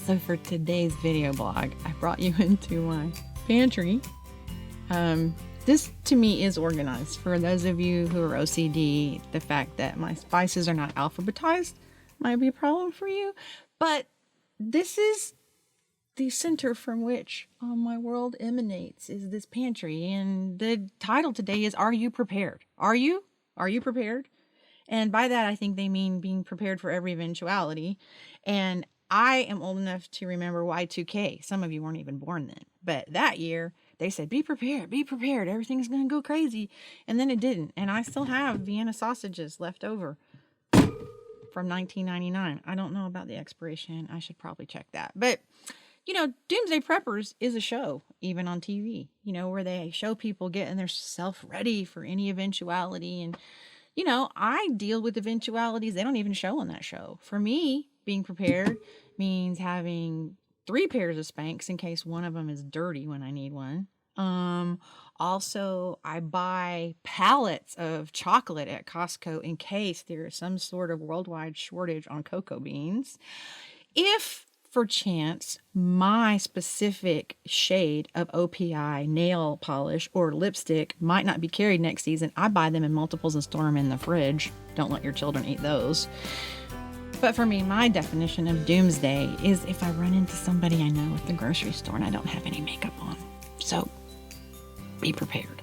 So for today's video blog, I brought you into my pantry. This to me is organized. For those of you who are OCD, the fact that my spices are not alphabetized might be a problem for you. But this is the center from which my world emanates, is this pantry. And the title today is, Are You Prepared? Are you? Are you prepared? And by that, I think they mean being prepared for every eventuality. And I am old enough to remember Y2K. Some of you weren't even born then. But that year, they said, be prepared, everything's going to go crazy. And then it didn't. And I still have Vienna sausages left over from 1999. I don't know about the expiration. I should probably check that. But, you know, Doomsday Preppers is a show, even on TV, you know, where they show people getting their self ready for any eventuality. And, you know, I deal with eventualities they don't even show on that show. For me, being prepared means having 3 pairs of Spanx in case one of them is dirty when I need one. Also, I buy pallets of chocolate at Costco in case there is some sort of worldwide shortage on cocoa beans. If, for chance, my specific shade of OPI nail polish or lipstick might not be carried next season, I buy them in multiples and store them in the fridge. Don't let your children eat those. But for me, my definition of doomsday is if I run into somebody I know at the grocery store and I don't have any makeup on. So, be prepared.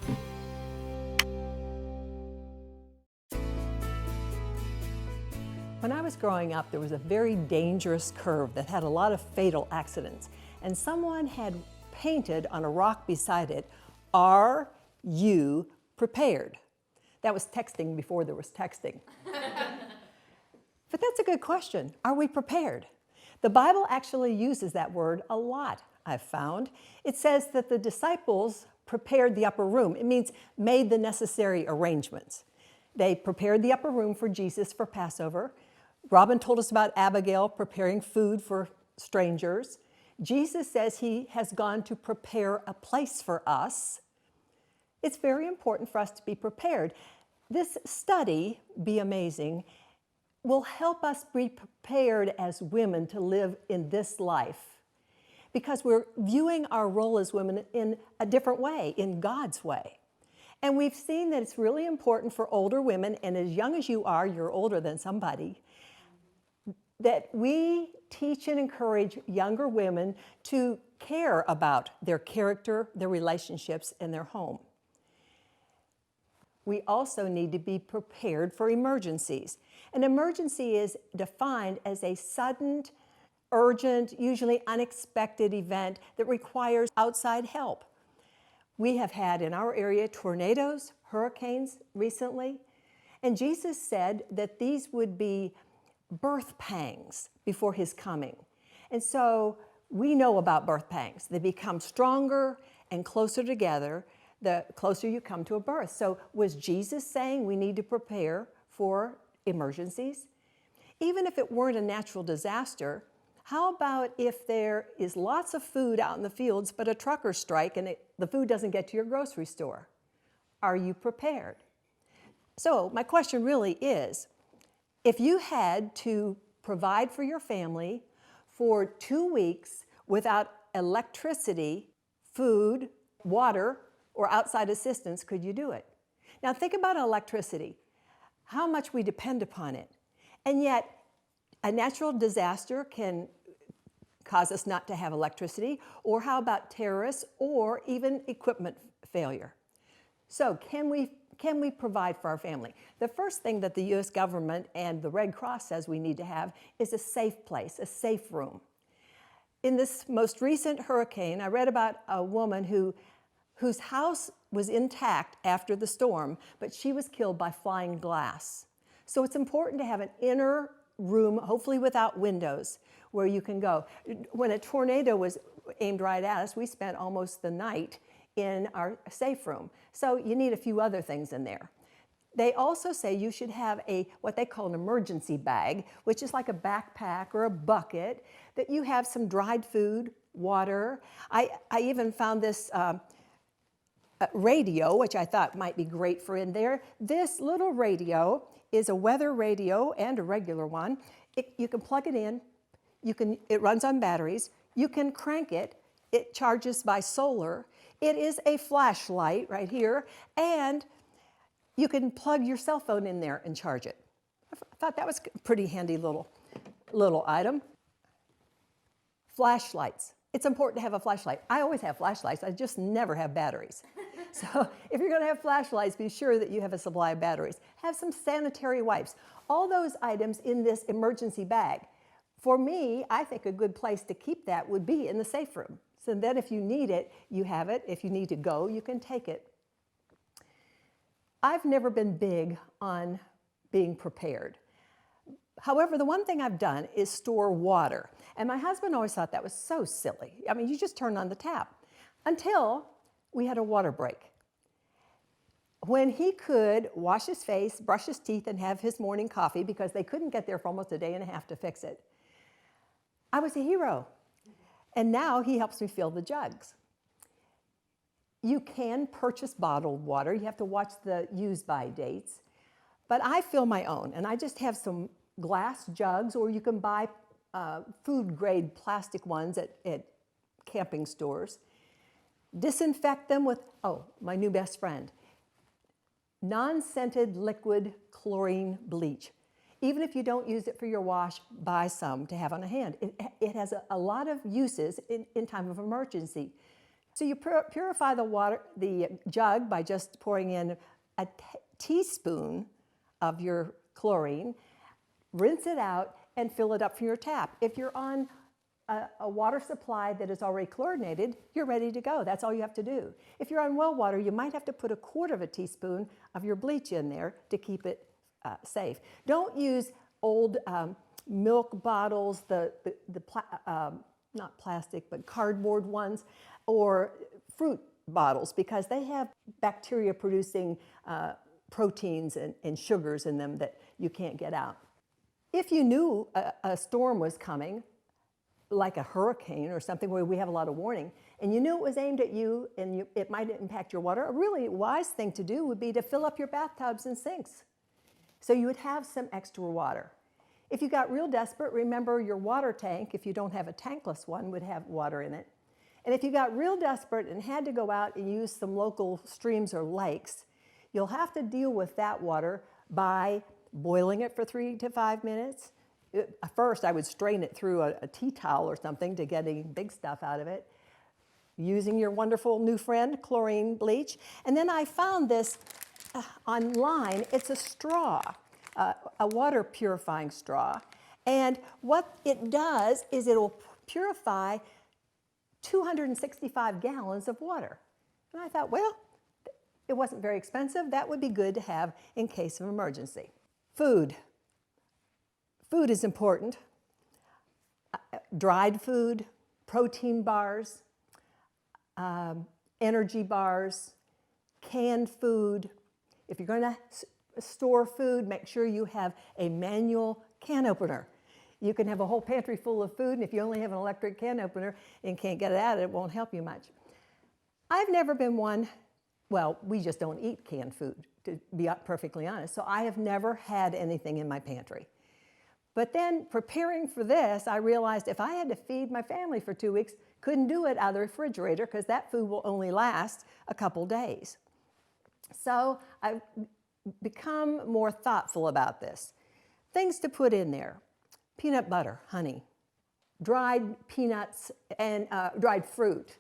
When I was growing up, there was a very dangerous curve that had a lot of fatal accidents. And someone had painted on a rock beside it, "Are you prepared?" That was texting before there was texting. But that's a good question. Are we prepared? The Bible actually uses that word a lot, I've found. It says that the disciples prepared the upper room. It means made the necessary arrangements. They prepared the upper room for Jesus for Passover. Robin told us about Abigail preparing food for strangers. Jesus says he has gone to prepare a place for us. It's very important for us to be prepared. This study, Be Amazing, will help us be prepared as women to live in this life, because we're viewing our role as women in a different way, in God's way. And we've seen that it's really important for older women, and as young as you are, you're older than somebody, that we teach and encourage younger women to care about their character, their relationships, and their home. We also need to be prepared for emergencies. An emergency is defined as a sudden, urgent, usually unexpected event that requires outside help. We have had in our area tornadoes, hurricanes recently, and Jesus said that these would be birth pangs before his coming. And so we know about birth pangs. They become stronger and closer together the closer you come to a birth. So was Jesus saying we need to prepare for emergencies? Even if it weren't a natural disaster, how about if there is lots of food out in the fields, but a trucker strike and the food doesn't get to your grocery store? Are you prepared? So my question really is, if you had to provide for your family for 2 weeks without electricity, food, water, or outside assistance, could you do it? Now think about electricity, how much we depend upon it. And yet, a natural disaster can cause us not to have electricity, or how about terrorists, or even equipment failure? So can we provide for our family? The first thing that the U.S. government and the Red Cross says we need to have is a safe place, a safe room. In this most recent hurricane, I read about a woman whose house was intact after the storm, but she was killed by flying glass. So it's important to have an inner room, hopefully without windows, where you can go. When a tornado was aimed right at us, we spent almost the night in our safe room. So you need a few other things in there. They also say you should have what they call an emergency bag, which is like a backpack or a bucket, that you have some dried food, water. I even found this radio, which I thought might be great for in there. This little radio is a weather radio and a regular one. You can plug it in. It runs on batteries. You can crank it. It charges by solar. It is a flashlight right here, and you can plug your cell phone in there and charge it. I thought that was a pretty handy little item. Flashlights. It's important to have a flashlight. I always have flashlights. I just never have batteries. So if you're going to have flashlights, be sure that you have a supply of batteries. Have some sanitary wipes. All those items in this emergency bag. For me, I think a good place to keep that would be in the safe room. So then if you need it, you have it. If you need to go, you can take it. I've never been big on being prepared. However, the one thing I've done is store water. And my husband always thought that was so silly. I mean, you just turn on the tap. Until we had a water break. When he could wash his face, brush his teeth, and have his morning coffee, because they couldn't get there for almost a day and a half to fix it, I was a hero. And now he helps me fill the jugs. You can purchase bottled water. You have to watch the use-by dates. But I fill my own, and I just have some glass jugs, or you can buy food-grade plastic ones at camping stores. Disinfect them with, oh, my new best friend, non-scented liquid chlorine bleach. Even if you don't use it for your wash, buy some to have on hand. It has a lot of uses in time of emergency. So you purify the jug by just pouring in a teaspoon of your chlorine, rinse it out, and fill it up from your tap. If you're on a water supply that is already chlorinated, you're ready to go. That's all you have to do. If you're on well water, you might have to put 1/4 teaspoon of your bleach in there to keep it safe. Don't use old milk bottles, not plastic, but cardboard ones, or fruit bottles, because they have bacteria-producing proteins and sugars in them that you can't get out. If you knew a storm was coming, like a hurricane or something where we have a lot of warning, and you knew it was aimed at you and it might impact your water, a really wise thing to do would be to fill up your bathtubs and sinks. So you would have some extra water. If you got real desperate, remember your water tank, if you don't have a tankless one, would have water in it. And if you got real desperate and had to go out and use some local streams or lakes, you'll have to deal with that water by boiling it for 3 to 5 minutes. First, I would strain it through a tea towel or something to get any big stuff out of it, using your wonderful new friend, chlorine bleach. And then I found this online. It's a straw, a water purifying straw. And what it does is it'll purify 265 gallons of water. And I thought, well, it wasn't very expensive. That would be good to have in case of emergency. Food. Food is important. Dried food, protein bars, energy bars, canned food. If you're going to store food, make sure you have a manual can opener. You can have a whole pantry full of food, and if you only have an electric can opener and can't get it out, it won't help you much. I've never been one, well, we just don't eat canned food, to be perfectly honest, so I have never had anything in my pantry. But then preparing for this, I realized if I had to feed my family for 2 weeks, couldn't do it out of the refrigerator because that food will only last a couple days. So I've become more thoughtful about this. Things to put in there: peanut butter, honey, dried peanuts and dried fruit,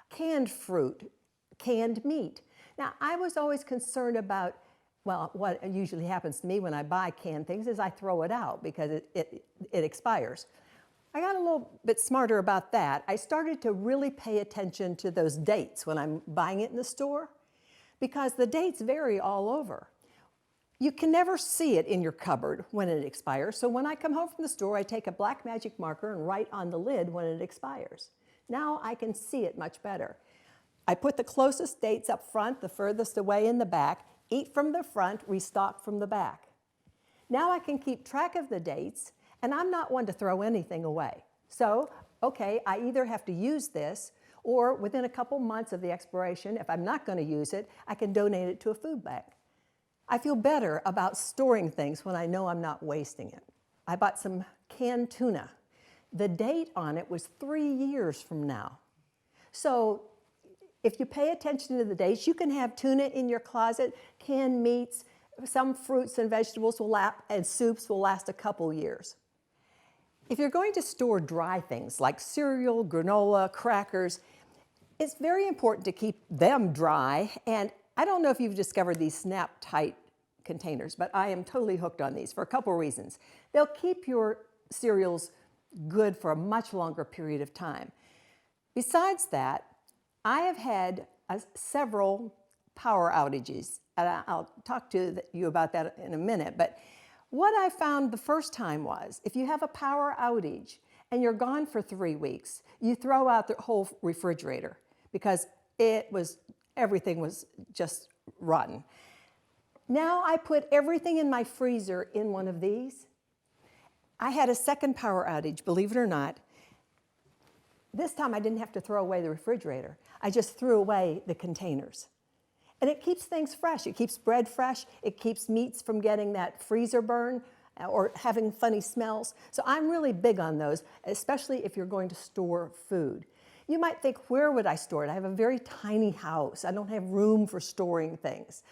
canned meat. Now, I was always concerned about, well, what usually happens to me when I buy canned things is I throw it out because it expires. I got a little bit smarter about that. I started to really pay attention to those dates when I'm buying it in the store, because the dates vary all over. You can never see it in your cupboard when it expires, so when I come home from the store, I take a black magic marker and write on the lid when it expires. Now I can see it much better. I put the closest dates up front, the furthest away in the back, eat from the front, restock from the back. Now I can keep track of the dates, and I'm not one to throw anything away. So, okay, I either have to use this, or within a couple months of the expiration, if I'm not going to use it, I can donate it to a food bank. I feel better about storing things when I know I'm not wasting it. I bought some canned tuna. The date on it was 3 years from now. So if you pay attention to the dates, you can have tuna in your closet, canned meats, some fruits and vegetables and soups will last a couple years. If you're going to store dry things like cereal, granola, crackers, it's very important to keep them dry. And I don't know if you've discovered these snap-tight containers, but I am totally hooked on these for a couple reasons. They'll keep your cereals good for a much longer period of time. Besides that, I have had several power outages, and I'll talk to you about that in a minute. But what I found the first time was, if you have a power outage and you're gone for 3 weeks, you throw out the whole refrigerator because everything was just rotten. Now I put everything in my freezer in one of these. I had a second power outage, believe it or not. This time I didn't have to throw away the refrigerator. I just threw away the containers. And it keeps things fresh. It keeps bread fresh. It keeps meats from getting that freezer burn or having funny smells. So I'm really big on those, especially if you're going to store food. You might think, where would I store it? I have a very tiny house. I don't have room for storing things.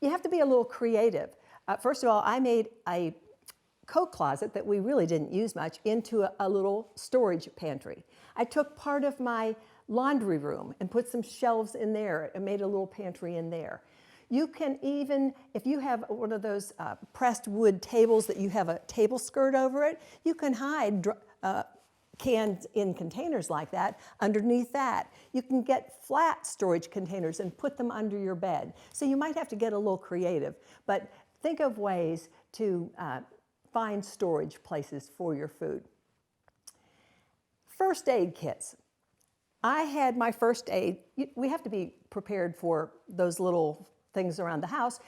You have to be a little creative. First of all, I made a coat closet that we really didn't use much into a little storage pantry. I took part of my laundry room and put some shelves in there and made a little pantry in there. You can even, if you have one of those pressed wood tables that you have a table skirt over it, you can hide cans in containers like that underneath that. You can get flat storage containers and put them under your bed. So you might have to get a little creative, but think of ways to find storage places for your food. First aid kits. I had my first aid. We have to be prepared for those little things around the house.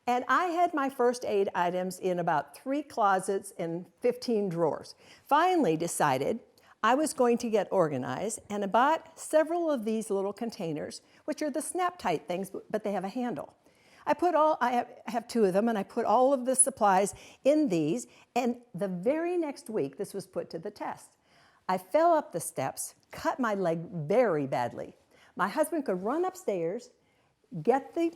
And I had my first aid items in about 3 closets and 15 drawers. Finally decided I was going to get organized, and I bought several of these little containers, which are the snap-tight things, but they have a handle. I have 2 of them, and I put all of the supplies in these, and the very next week, this was put to the test. I fell up the steps, cut my leg very badly. My husband could run upstairs, get the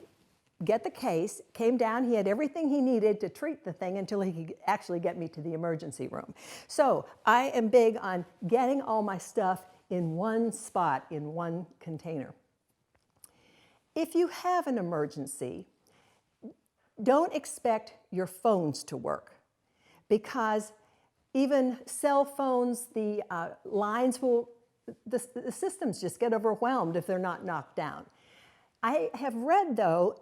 case, came down, he had everything he needed to treat the thing until he could actually get me to the emergency room. So I am big on getting all my stuff in one spot, in one container. If you have an emergency, don't expect your phones to work, because even cell phones, the systems just get overwhelmed if they're not knocked down. I have read, though,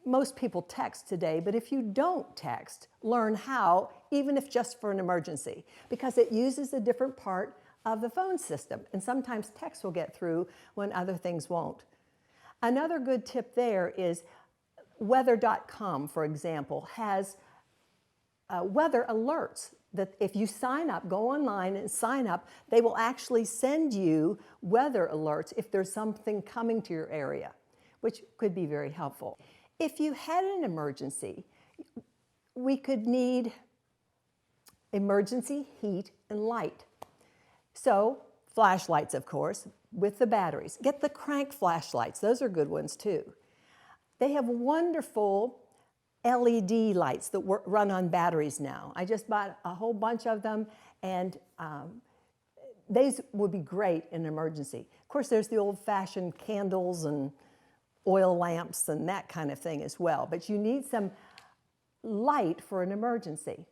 most people text today, but if you don't text, learn how, even if just for an emergency, because it uses a different part of the phone system, and sometimes text will get through when other things won't. Another good tip there is weather.com, for example, has weather alerts that if you sign up, go online and sign up, they will actually send you weather alerts if there's something coming to your area, which could be very helpful. If you had an emergency, we could need emergency heat and light. So flashlights, of course, with the batteries. Get the crank flashlights. Those are good ones too. They have wonderful LED lights that run on batteries now. I just bought a whole bunch of them, and these would be great in an emergency. Of course, there's the old-fashioned candles and oil lamps and that kind of thing as well, but you need some light for an emergency.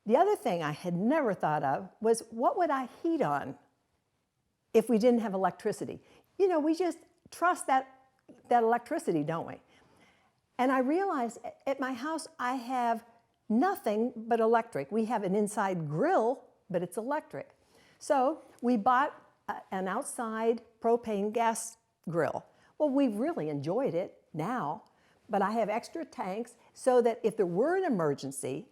The other thing I had never thought of was, what would I heat on if we didn't have electricity? You know, we just trust that electricity, don't we? And I realized at my house I have nothing but electric. We have an inside grill, but it's electric. So we bought an outside propane gas grill. Well, we've really enjoyed it now, but I have extra tanks so that if there were an emergency,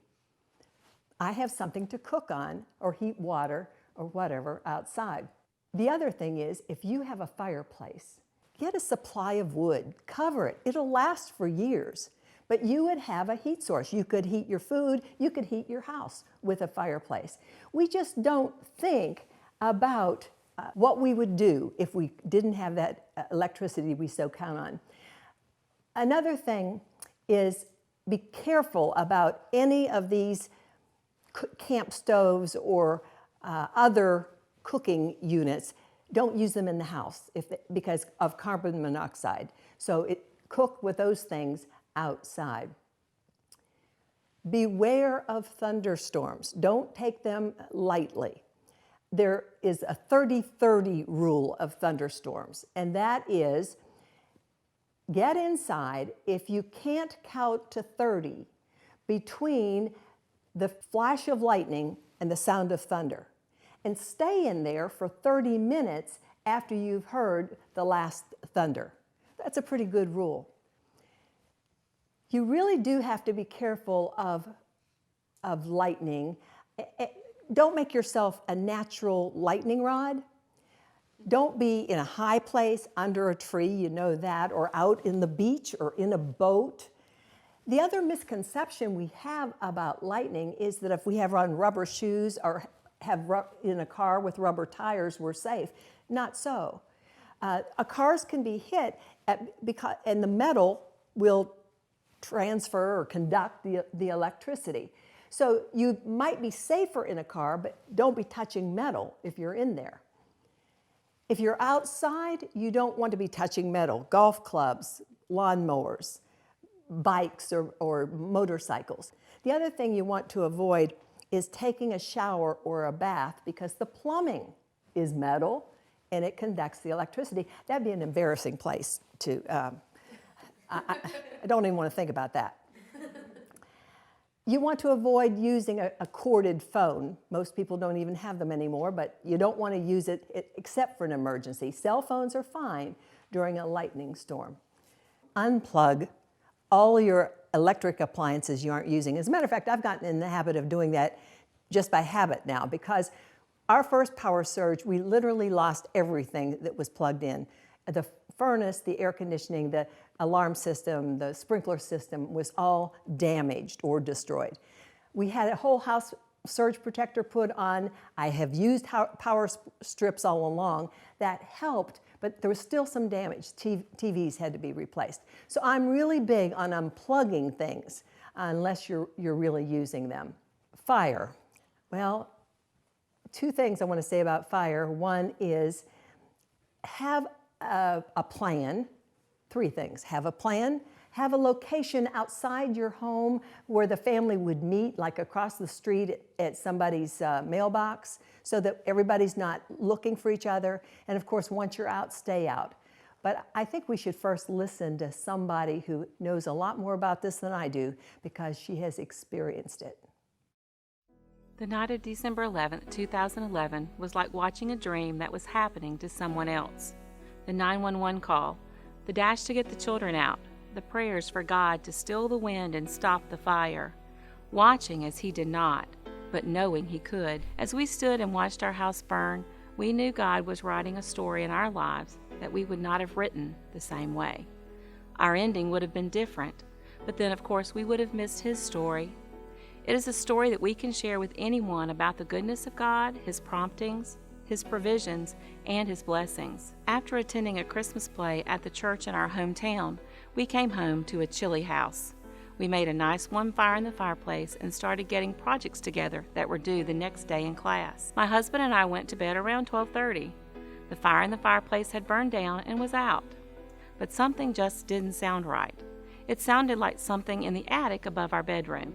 I have something to cook on or heat water or whatever outside. The other thing is, if you have a fireplace, get a supply of wood, cover it. It'll last for years. But you would have a heat source. You could heat your food, you could heat your house with a fireplace. We just don't think about what we would do if we didn't have that electricity we so count on. Another thing is be careful about any of these camp stoves or other cooking units. Don't use them in the house because of carbon monoxide. So cook with those things outside. Beware of thunderstorms. Don't take them lightly. There is a 30-30 rule of thunderstorms, and that is get inside if you can't count to 30 between the flash of lightning and the sound of thunder, and stay in there for 30 minutes after you've heard the last thunder. That's a pretty good rule. You really do have to be careful of lightning. Don't make yourself a natural lightning rod. Don't be in a high place, under a tree, you know that, or out in the beach or in a boat. The other misconception we have about lightning is that if we have on rubber shoes or have in a car with rubber tires, we're safe. Not so. Cars can be hit and the metal will transfer or conduct the electricity. So you might be safer in a car, but don't be touching metal if you're in there. If you're outside, you don't want to be touching metal. Golf clubs, lawnmowers, bikes or motorcycles. The other thing you want to avoid is taking a shower or a bath because the plumbing is metal and it conducts the electricity. That'd be an embarrassing place to, I don't even want to think about that. You want to avoid using a corded phone. Most people don't even have them anymore, but you don't want to use it except for an emergency. Cell phones are fine during a lightning storm. Unplug all your electric appliances you aren't using. As a matter of fact, I've gotten in the habit of doing that just by habit now, because our first power surge, we literally lost everything that was plugged in. The furnace, the air conditioning, the alarm system, the sprinkler system was all damaged or destroyed. We had a whole house surge protector put on. I have used power strips all along. That helped, but there was still some damage. TVs had to be replaced. So I'm really big on unplugging things unless you're really using them. Fire. Well, two things I want to say about fire. One is have a plan. Three things. Have a plan. Have a location outside your home where the family would meet, like across the street at somebody's mailbox, so that everybody's not looking for each other. And of course, once you're out, stay out. But I think we should first listen to somebody who knows a lot more about this than I do, because she has experienced it. The night of December 11th, 2011 was like watching a dream that was happening to someone else. The 911 call, the dash to get the children out, the prayers for God to still the wind and stop the fire, watching as He did not, but knowing He could. As we stood and watched our house burn, we knew God was writing a story in our lives that we would not have written the same way. Our ending would have been different, but then of course we would have missed His story. It is a story that we can share with anyone about the goodness of God, His promptings, His provisions, and His blessings. After attending a Christmas play at the church in our hometown, we came home to a chilly house. We made a nice warm fire in the fireplace and started getting projects together that were due the next day in class. My husband and I went to bed around 12:30. The fire in the fireplace had burned down and was out. But something just didn't sound right. It sounded like something in the attic above our bedroom.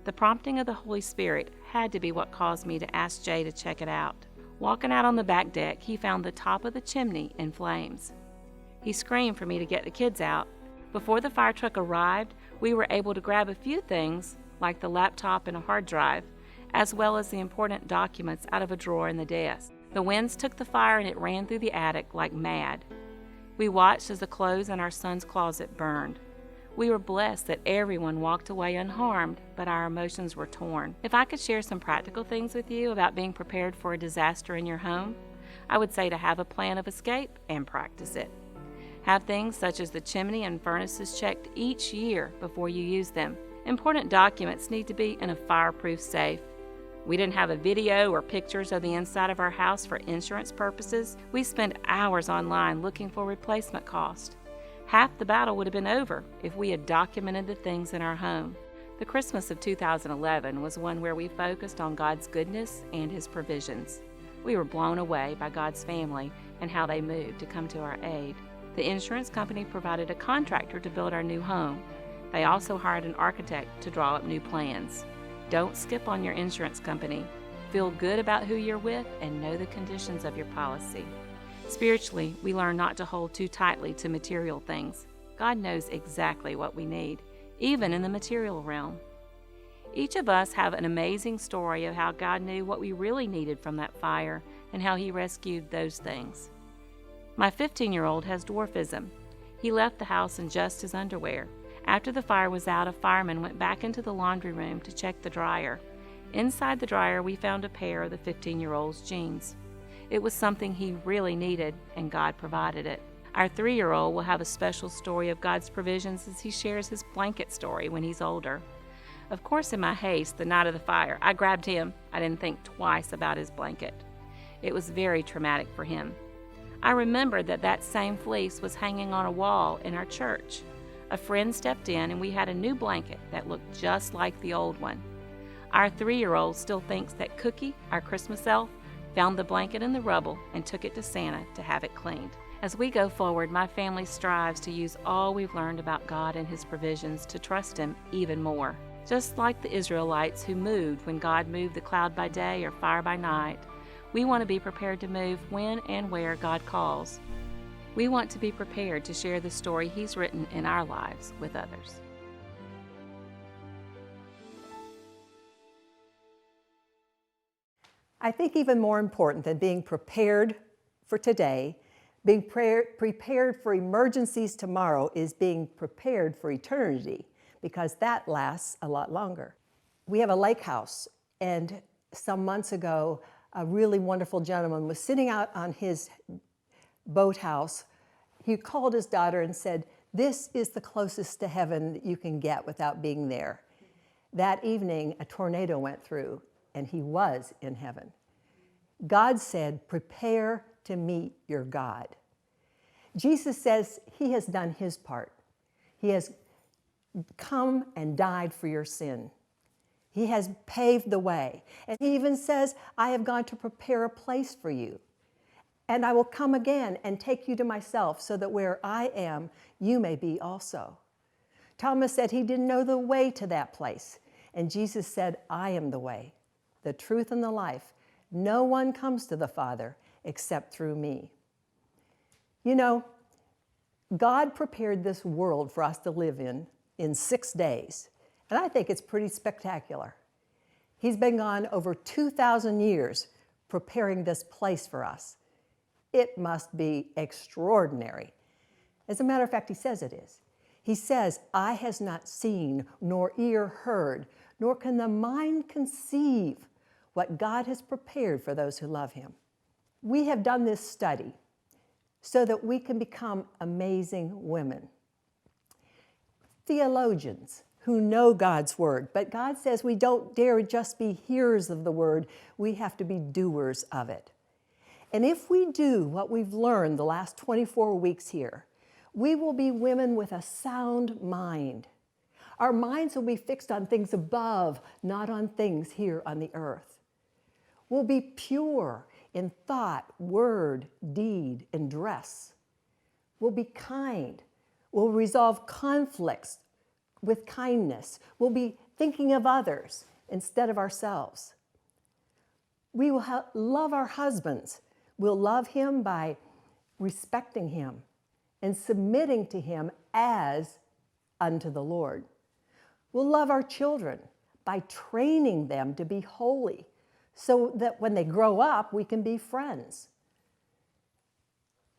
The prompting of the Holy Spirit had to be what caused me to ask Jay to check it out. Walking out on the back deck, he found the top of the chimney in flames. He screamed for me to get the kids out. Before the fire truck arrived, we were able to grab a few things, like the laptop and a hard drive, as well as the important documents out of a drawer in the desk. The winds took the fire and it ran through the attic like mad. We watched as the clothes in our son's closet burned. We were blessed that everyone walked away unharmed, but our emotions were torn. If I could share some practical things with you about being prepared for a disaster in your home, I would say to have a plan of escape and practice it. Have things such as the chimney and furnaces checked each year before you use them. Important documents need to be in a fireproof safe. We didn't have a video or pictures of the inside of our house for insurance purposes. We spent hours online looking for replacement cost. Half the battle would have been over if we had documented the things in our home. The Christmas of 2011 was one where we focused on God's goodness and His provisions. We were blown away by God's family and how they moved to come to our aid. The insurance company provided a contractor to build our new home. They also hired an architect to draw up new plans. Don't skip on your insurance company. Feel good about who you're with and know the conditions of your policy. Spiritually, we learn not to hold too tightly to material things. God knows exactly what we need, even in the material realm. Each of us have an amazing story of how God knew what we really needed from that fire and how He rescued those things. My 15-year-old has dwarfism. He left the house in just his underwear. After the fire was out, a fireman went back into the laundry room to check the dryer. Inside the dryer, we found a pair of the 15-year-old's jeans. It was something he really needed, and God provided it. Our 3-year-old will have a special story of God's provisions as he shares his blanket story when he's older. Of course, in my haste, the night of the fire, I grabbed him. I didn't think twice about his blanket. It was very traumatic for him. I remembered that same fleece was hanging on a wall in our church. A friend stepped in and we had a new blanket that looked just like the old one. Our 3-year-old still thinks that Cookie, our Christmas elf, found the blanket in the rubble and took it to Santa to have it cleaned. As we go forward, my family strives to use all we've learned about God and His provisions to trust Him even more. Just like the Israelites who moved when God moved the cloud by day or fire by night, we want to be prepared to move when and where God calls. We want to be prepared to share the story He's written in our lives with others. I think even more important than being prepared for today, being prepared for emergencies tomorrow is being prepared for eternity, because that lasts a lot longer. We have a lake house, and some months ago, a really wonderful gentleman was sitting out on his boathouse. He called his daughter and said, "This is the closest to heaven that you can get without being there." That evening, a tornado went through, and he was in heaven. God said, "Prepare to meet your God." Jesus says He has done His part. He has come and died for your sin. He has paved the way. And He even says, "I have gone to prepare a place for you. And I will come again and take you to myself so that where I am, you may be also." Thomas said he didn't know the way to that place. And Jesus said, "I am the way, the truth, and the life. No one comes to the Father except through me." You know, God prepared this world for us to live in 6 days. And I think it's pretty spectacular. He's been gone over 2,000 years preparing this place for us. It must be extraordinary. As a matter of fact, He says it is. He says, "Eye has not seen, nor ear heard, nor can the mind conceive what God has prepared for those who love Him." We have done this study so that we can become amazing women. Theologians who know God's Word, but God says we don't dare just be hearers of the Word, we have to be doers of it. And if we do what we've learned the last 24 weeks here, we will be women with a sound mind. Our minds will be fixed on things above, not on things here on the earth. We'll be pure in thought, word, deed, and dress. We'll be kind. We'll resolve conflicts with kindness. We'll be thinking of others instead of ourselves. We will love our husbands. We'll love Him by respecting Him and submitting to Him as unto the Lord. We'll love our children by training them to be holy so that when they grow up, we can be friends.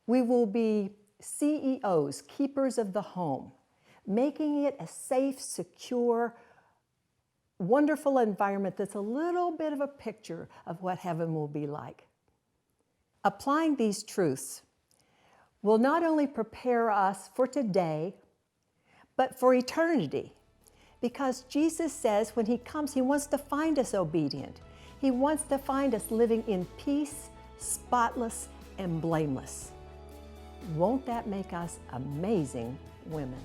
We will be CEOs, keepers of the home, making it a safe, secure, wonderful environment that's a little bit of a picture of what heaven will be like. Applying these truths, will not only prepare us for today, but for eternity. Because Jesus says when He comes, He wants to find us obedient. He wants to find us living in peace, spotless, and blameless. Won't that make us amazing women?